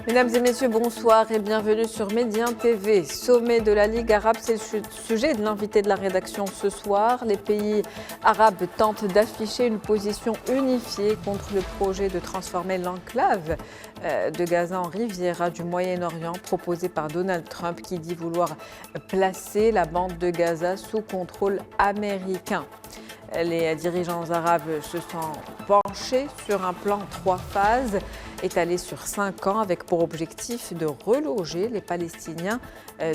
Mesdames et messieurs, bonsoir et bienvenue sur Médien TV. Sommet de la Ligue arabe, c'est le sujet de l'invité de la rédaction ce soir. Les pays arabes tentent d'afficher une position unifiée contre le projet de transformer l'enclave de Gaza en Riviera du Moyen-Orient proposé par Donald Trump qui dit vouloir placer la bande de Gaza sous contrôle américain. Les dirigeants arabes se sont penchés sur un plan 3 phases étalé sur 5 ans avec pour objectif de reloger les Palestiniens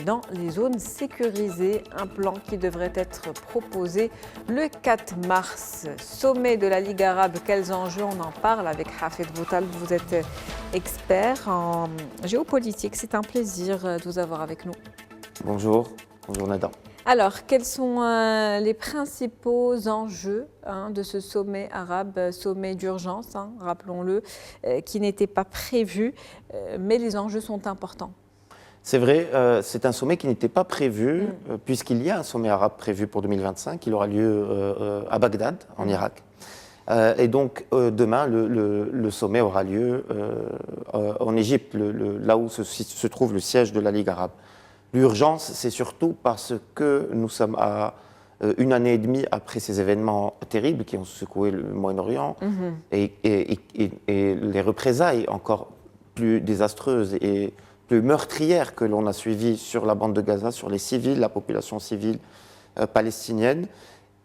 dans les zones sécurisées. Un plan qui devrait être proposé le 4 mars. Sommet de la Ligue arabe, quels enjeux? On en parle avec Hafed Boutal. Vous êtes expert en géopolitique. C'est un plaisir de vous avoir avec nous. Bonjour, bonjour Nada. Alors, quels sont les principaux enjeux de ce sommet arabe, sommet d'urgence, rappelons-le, qui n'était pas prévu, mais les enjeux sont importants? C'est vrai, c'est un sommet qui n'était pas prévu, puisqu'il y a un sommet arabe prévu pour 2025, il aura lieu à Bagdad, en Irak. Et donc, demain, le sommet aura lieu en Égypte, là où se trouve le siège de la Ligue arabe. L'urgence, c'est surtout parce que nous sommes à une année et demie après ces événements terribles qui ont secoué le Moyen-Orient et les représailles encore plus désastreuses et plus meurtrières que l'on a suivies sur la bande de Gaza, sur les civils, la population civile palestinienne.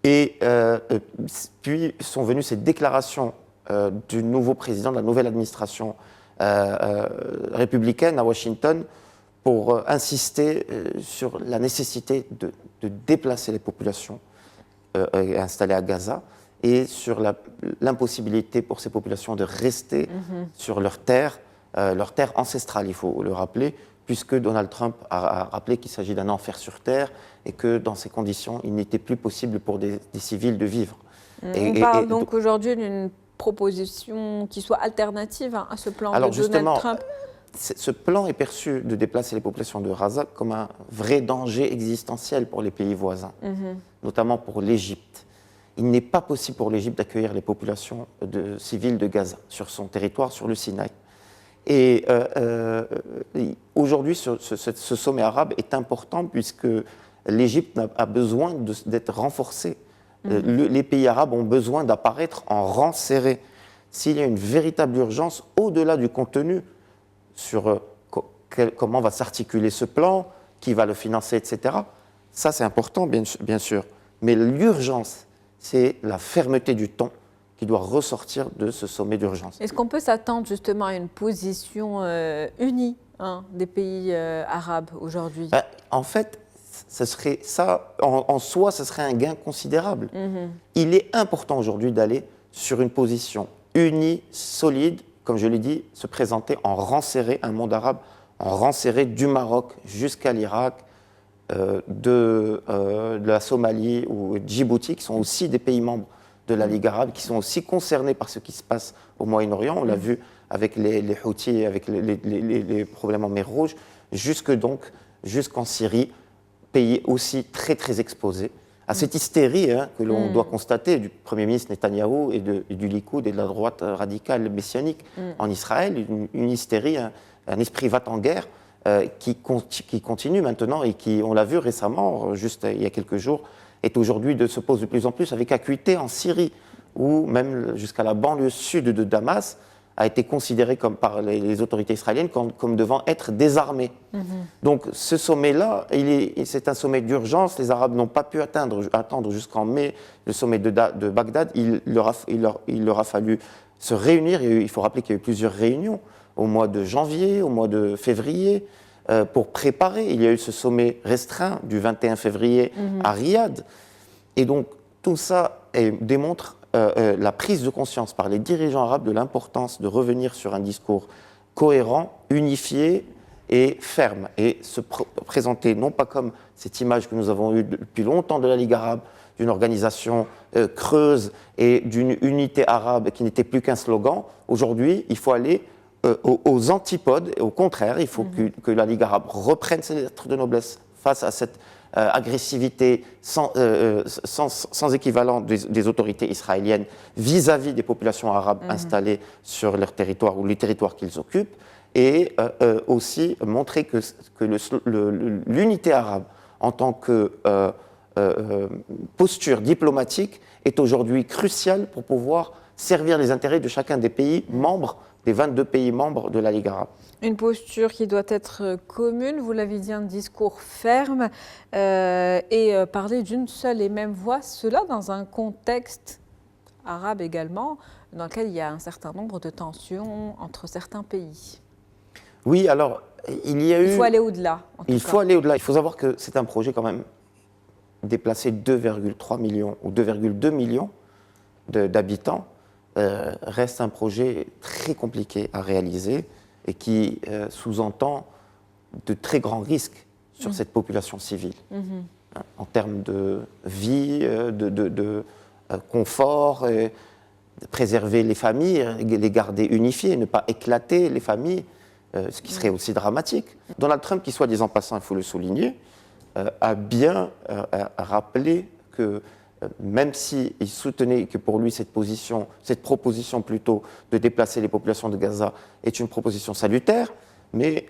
Et puis sont venues ces déclarations du nouveau président de la nouvelle administration républicaine à Washington pour insister sur la nécessité de déplacer les populations installées à Gaza et sur l'impossibilité pour ces populations de rester sur leur terre ancestrale, il faut le rappeler, puisque Donald Trump a rappelé qu'il s'agit d'un enfer sur terre et que dans ces conditions, il n'était plus possible pour des civils de vivre. On parle donc aujourd'hui d'une proposition qui soit alternative à ce plan de Donald Trump. Ce plan est perçu de déplacer les populations de Gaza comme un vrai danger existentiel pour les pays voisins, notamment pour l'Égypte. Il n'est pas possible pour l'Égypte d'accueillir les populations civiles de Gaza sur son territoire, sur le Sinaï. Et aujourd'hui, ce sommet arabe est important puisque l'Égypte a besoin d'être renforcée. Les pays arabes ont besoin d'apparaître en rang serré. S'il y a une véritable urgence, au-delà du contenu, sur comment va s'articuler ce plan, qui va le financer, etc. Ça, c'est important, bien sûr. Mais l'urgence, c'est la fermeté du ton qui doit ressortir de ce sommet d'urgence. Est-ce qu'on peut s'attendre justement à une position unie des pays arabes aujourd'hui? En fait, ce serait ça, en soi, ce serait un gain considérable. Il est important aujourd'hui d'aller sur une position unie, solide, comme je l'ai dit, se présenter en rang serré, un monde arabe en rang serré du Maroc jusqu'à l'Irak, de la Somalie ou Djibouti, qui sont aussi des pays membres de la Ligue arabe, qui sont aussi concernés par ce qui se passe au Moyen-Orient. On l'a vu avec les Houthis, avec les problèmes en mer Rouge, jusqu'en Syrie, pays aussi très très exposés à cette hystérie que l'on doit constater du Premier ministre Netanyahou et du Likoud et de la droite radicale messianique en Israël, une hystérie, un esprit va-t-en-guerre qui continue maintenant et qui, on l'a vu récemment, juste il y a quelques jours, se pose de plus en plus avec acuité en Syrie, où même jusqu'à la banlieue sud de Damas a été considéré par les autorités israéliennes comme devant être désarmé. Donc ce sommet-là, c'est un sommet d'urgence. Les Arabes n'ont pas pu attendre jusqu'en mai le sommet de Bagdad. Il leur a fallu se réunir. Il faut rappeler qu'il y a eu plusieurs réunions au mois de janvier, au mois de février, pour préparer. Il y a eu ce sommet restreint du 21 février à Riyad. Et donc tout ça démontre la prise de conscience par les dirigeants arabes de l'importance de revenir sur un discours cohérent, unifié et ferme, et se présenter non pas comme cette image que nous avons eue depuis longtemps de la Ligue arabe, d'une organisation creuse et d'une unité arabe qui n'était plus qu'un slogan. Aujourd'hui, il faut aller aux antipodes, et au contraire, il faut que la Ligue arabe reprenne ses lettres de noblesse face à cette agressivité sans équivalent des autorités israéliennes vis-à-vis des populations arabes installées sur leur territoire ou les territoires qu'ils occupent, et aussi montrer que l'unité arabe en tant que posture diplomatique est aujourd'hui cruciale pour pouvoir servir les intérêts de chacun des pays membres, des 22 pays membres de la Ligue arabe. Une posture qui doit être commune, vous l'avez dit, un discours ferme et parler d'une seule et même voix, cela dans un contexte arabe également, dans lequel il y a un certain nombre de tensions entre certains pays. Oui, alors, il faut aller au-delà. Il faut aller au-delà. Il faut savoir que c'est un projet quand même déplacer 2,3 millions ou 2,2 millions d'habitants reste un projet très compliqué à réaliser et qui sous-entend de très grands risques sur cette population civile, en termes de vie, de confort, de préserver les familles, les garder unifiées, ne pas éclater les familles, ce qui serait aussi dramatique. Donald Trump, qui soit disant passant, il faut le souligner, a bien rappelé que même s'il soutenait que pour lui cette proposition plutôt de déplacer les populations de Gaza est une proposition salutaire, mais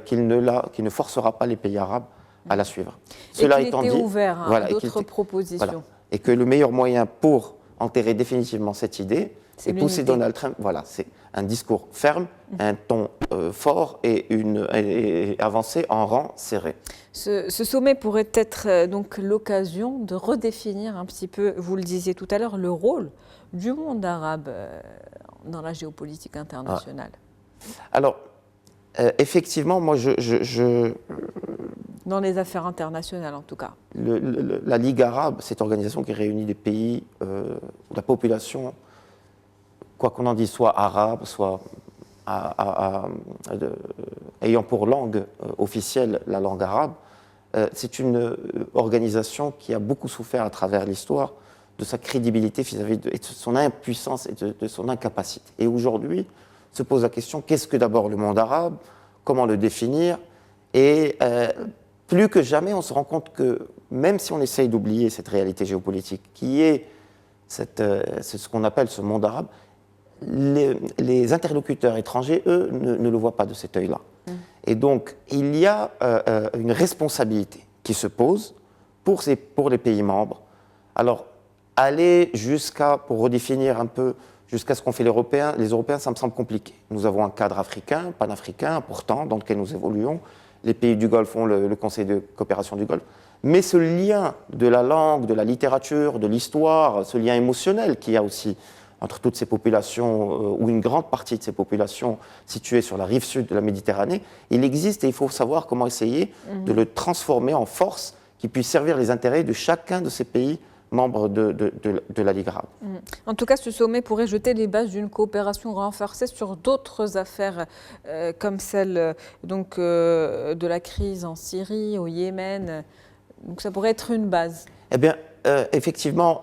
qu'il ne forcera pas les pays arabes à la suivre. Cela étant dit, ouvert à d'autres propositions. Voilà, et que le meilleur moyen pour enterrer définitivement cette idée et pousser Donald Trump, voilà, c'est un discours ferme, un ton fort et avancer en rang serré. Ce sommet pourrait être donc l'occasion de redéfinir un petit peu, vous le disiez tout à l'heure, le rôle du monde arabe dans la géopolitique internationale. Alors, effectivement, moi, dans les affaires internationales, en tout cas. La Ligue arabe, cette organisation qui réunit des pays où la population, quoi qu'on en dise, soit arabe, soit ayant pour langue officielle la langue arabe, c'est une organisation qui a beaucoup souffert à travers l'histoire de sa crédibilité vis-à-vis de son impuissance et de son incapacité. Et aujourd'hui, se pose la question, qu'est-ce que d'abord le monde arabe? Comment le définir? Et plus que jamais, on se rend compte que même si on essaye d'oublier cette réalité géopolitique, qui est ce qu'on appelle ce monde arabe, les interlocuteurs étrangers, eux, ne le voient pas de cet œil-là. Et donc, il y a une responsabilité qui se pose pour les pays membres. Alors, aller pour redéfinir un peu, jusqu'à ce qu'ont fait les Européens, ça me semble compliqué. Nous avons un cadre africain, panafricain, important, dans lequel nous évoluons. Les pays du Golfe ont le Conseil de coopération du Golfe. Mais ce lien de la langue, de la littérature, de l'histoire, ce lien émotionnel qu'il y a aussi entre toutes ces populations, ou une grande partie de ces populations situées sur la rive sud de la Méditerranée, il existe et il faut savoir comment essayer de le transformer en force qui puisse servir les intérêts de chacun de ces pays membres de la Ligue arabe. En tout cas, ce sommet pourrait jeter les bases d'une coopération renforcée sur d'autres affaires comme celle de la crise en Syrie, au Yémen. Donc ça pourrait être une base. Eh bien, effectivement,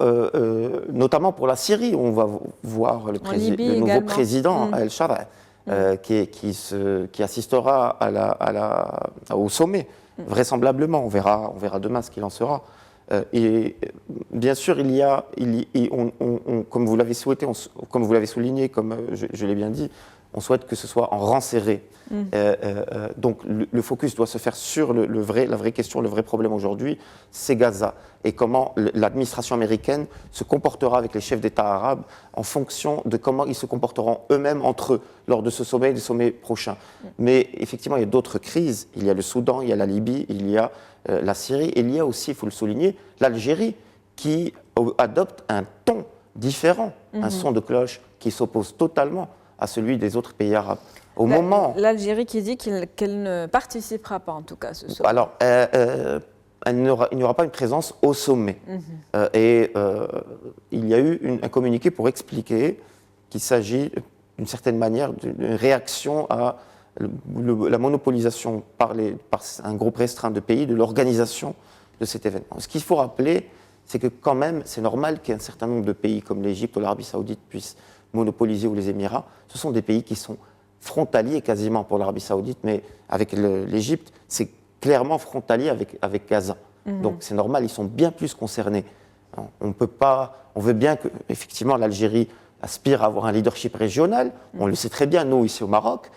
notamment pour la Syrie, où on va voir le nouveau président, El-Sharaa, qui assistera au sommet, vraisemblablement. On verra demain ce qu'il en sera. Et bien sûr, comme vous l'avez souhaité, comme vous l'avez souligné, comme je l'ai bien dit, on souhaite que ce soit en rang serré. Donc le focus doit se faire sur la vraie question, le vrai problème aujourd'hui, c'est Gaza. Et comment l'administration américaine se comportera avec les chefs d'État arabes en fonction de comment ils se comporteront eux-mêmes entre eux lors de ce sommet et des sommets prochains. Mais effectivement, il y a d'autres crises. Il y a le Soudan, il y a la Libye, il y a la Syrie. Et il y a aussi, il faut le souligner, l'Algérie qui adopte un ton différent, un son de cloche qui s'oppose totalement à celui des autres pays arabes. L'Algérie qui dit qu'elle ne participera pas, en tout cas, à ce sommet. Alors, il n'y aura pas une présence au sommet. Il y a eu un communiqué pour expliquer qu'il s'agit, d'une certaine manière, d'une réaction à la monopolisation par un groupe restreint de pays de l'organisation de cet événement. Ce qu'il faut rappeler, c'est que quand même, c'est normal qu'un certain nombre de pays comme l'Égypte ou l'Arabie saoudite puissent monopoliser, ou les Émirats. Ce sont des pays qui sont frontaliers quasiment pour l'Arabie saoudite, mais avec l'Égypte, c'est clairement frontalier avec Gaza. Donc c'est normal, ils sont bien plus concernés. On veut bien que, effectivement, l'Algérie aspire à avoir un leadership régional. On le sait très bien, nous, ici au Maroc,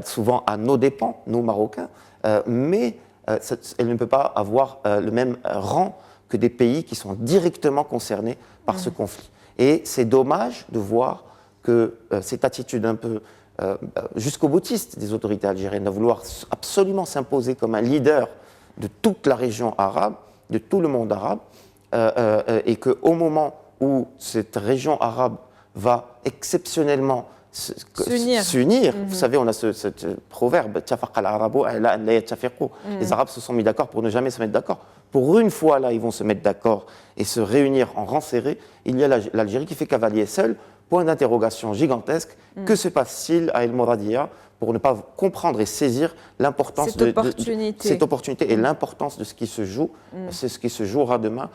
souvent à nos dépens, nous, Marocains, mais elle ne peut pas avoir le même rang que des pays qui sont directement concernés par ce conflit. Et c'est dommage de voir que cette attitude un peu jusqu'au boutiste des autorités algériennes, de vouloir absolument s'imposer comme un leader de toute la région arabe, de tout le monde arabe, et qu'au moment où cette région arabe va exceptionnellement s'unir. Vous savez, on a ce proverbe, les Arabes se sont mis d'accord pour ne jamais se mettre d'accord. Pour une fois, là, ils vont se mettre d'accord et se réunir en rang serré. Il y a l'Algérie qui fait cavalier seul. Point d'interrogation gigantesque. Que se passe-t-il à El Mouradia pour ne pas comprendre et saisir l'importance de cette opportunité et l'importance de ce qui se joue. C'est ce qui se jouera demain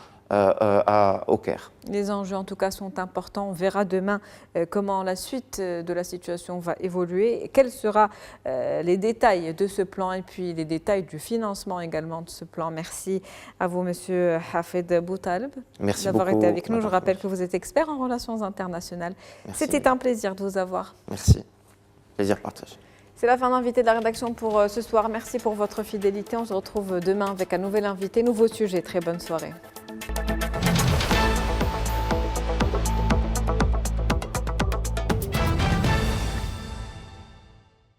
au Caire. Les enjeux, en tout cas, sont importants. On verra demain comment la suite de la situation va évoluer. Quels seront les détails de ce plan et puis les détails du financement également de ce plan. Merci à vous, Monsieur Hafed Boutaleb, d'avoir été avec nous. Je rappelle que vous êtes expert en relations internationales. C'était un plaisir de vous avoir. Merci. Plaisir partagé. C'est la fin d'invité de la rédaction pour ce soir. Merci pour votre fidélité. On se retrouve demain avec un nouvel invité, nouveau sujet. Très bonne soirée.